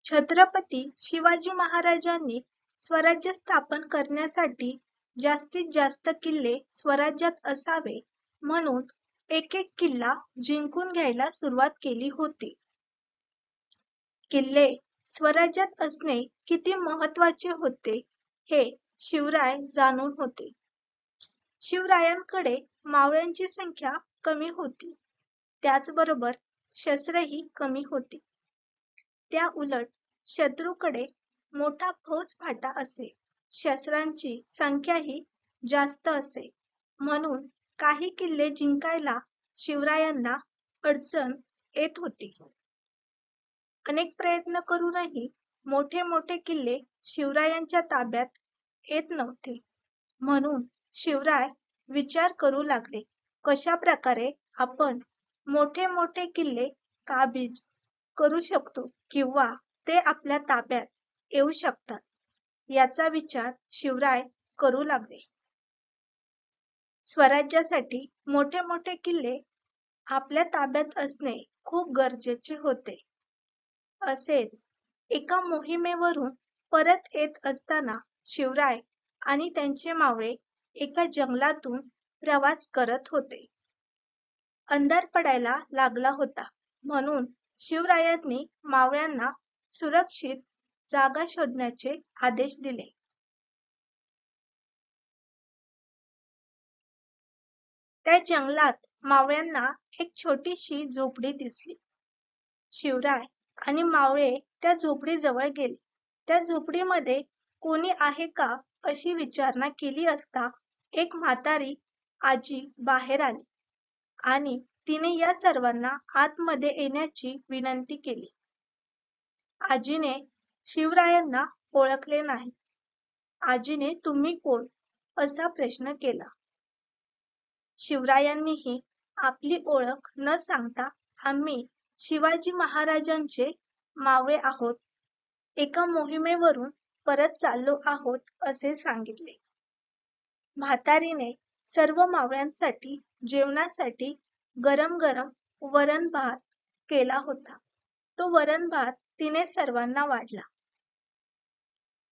छत्रपती शिवाजी महाराजांनी स्वराज्य स्थापन करण्यासाठी जास्तीत जास्त किल्ले स्वराज्यात असावे म्हणून एक एक किल्ला जिंकून घ्यायला सुरुवात केली होती. किल्ले स्वराज्यात असणे किती महत्त्वाचे होते हे शिवराय जाणून होते. शिवरायांकडे मावळ्यांची संख्या कमी होती, त्याचबरोबर शस्त्रही कमी होती. त्या उलट शत्रूकडे मोठा फौजफाटा असे, शस्त्रांची संख्याही जास्त असे, म्हणून काही किल्ले जिंकायला शिवरायांना अडचण येत होती. अनेक प्रयत्न करूनही मोठे मोठे किल्ले शिवरायांच्या ताब्यात येत नव्हते. म्हणून शिवराय विचार करू लागले, कशा प्रकारे आपण मोठे मोठे किल्ले काबीज करू शकतो किंवा ते आपल्या ताब्यात येऊ शकतात याचा विचार शिवराय करू लागले. स्वराज्यासाठी मोठे मोठे किल्ले आपल्या ताब्यात असणे खूप गरजेचे होते. असेच एका मोहिमेवरून परत येत असताना शिवराय आणि त्यांचे मावळे एका जंगलातून प्रवास करत होते. अंधार पडायला लागला होता, म्हणून शिवरायांनी मावळ्यांना सुरक्षित जागा शोधण्याचे आदेश दिले. त्या जंगलात मावळ्यांना एक छोटीशी झोपडी दिसली. शिवराय आणि मावळे त्या झोपडीजवळ गेले. त्या झोपडीमध्ये कोणी आहे का अशी विचारणा केली असता एक म्हातारी आजी बाहेर आली आणि तिने या सर्वांना आतमध्ये येण्याची विनंती केली. आजीने शिवरायांना ओळखले नाही. आजीने तुम्ही कोण असा प्रश्न केला. शिवरायांनीही आपली ओळख न सांगता आम्ही शिवाजी महाराजांचे मावळे आहोत, एका मोहिमेवरून परत चाललो आहोत असे सांगितले. म्हातारीने सर्व मावळ्यांसाठी जेवणासाठी गरम गरम वरण भात केला होता. तो वरण भात तिने सर्वांना वाढला.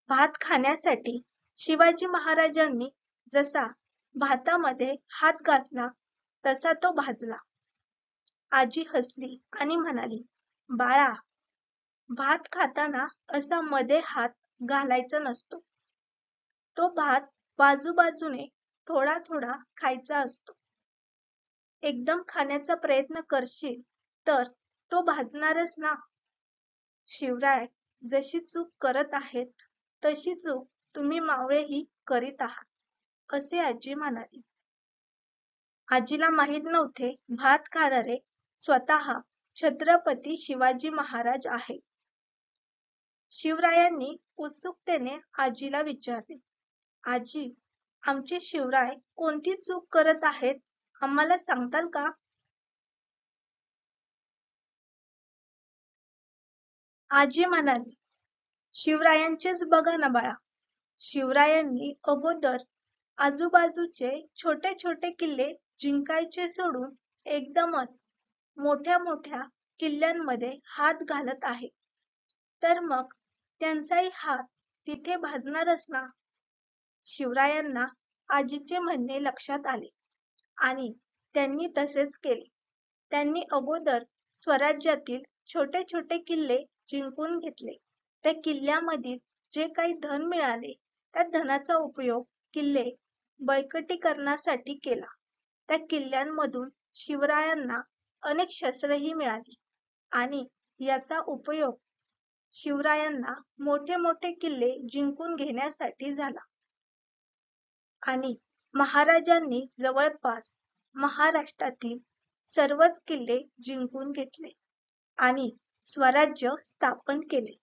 भात खाण्यासाठी शिवाजी महाराजांनी जसा भातामध्ये हात घातला तसा तो भाजला. आजी हसली आणि म्हणाली, बाळा, भात खाताना असा मध्ये हात घालायचा नसतो. तो भात बाजूबाजूने थोडा थोडा खायचा असतो. एकदम खाण्याचा प्रयत्न करशील तर तो भाजणारच ना. शिवराय जशी चूक करत आहेत तशी चूक तुम्ही मावळेही करीत आहात, असे आजी म्हणाली. आजीला माहीत नव्हते भात खाणारे स्वतः छत्रपती शिवाजी महाराज आहे. शिवरायांनी उत्सुकतेने आजीला विचारले, आजी, आमचे शिवराय कोणती चूक करत आहेत आम्हाला सांगताल का? आजी म्हणाली, शिवरायांचेच बघा ना बाळा. शिवरायांनी अगोदर आजूबाजूचे छोटे छोटे किल्ले जिंकायचे सोडून एकदमच मोठ्या मोठ्या किल्ल्यांमध्ये हात घालत आहे, तर मग त्यांचाही हात तिथे भाजणारच ना. शिवरायांना आजीचे म्हणणे लक्षात आले आणि त्यांनी तसेच केले. त्यांनी अगोदर स्वराज्यातील छोटे छोटे किल्ले जिंकून घेतले. त्या किल्ल्यामधील जे काही धन मिळाले त्या धनाचा उपयोग किल्ले बळकटीकरणासाठी केला. त्या किल्ल्यांमधून शिवरायांना अनेक शस्त्रही मिळाली आणि याचा उपयोग शिवरायांना मोठे मोठे किल्ले जिंकून घेण्यासाठी झाला. आणि महाराजांनी जवळपास महाराष्ट्रातील सर्वच किल्ले जिंकून घेतले आणि स्वराज्य स्थापन केले.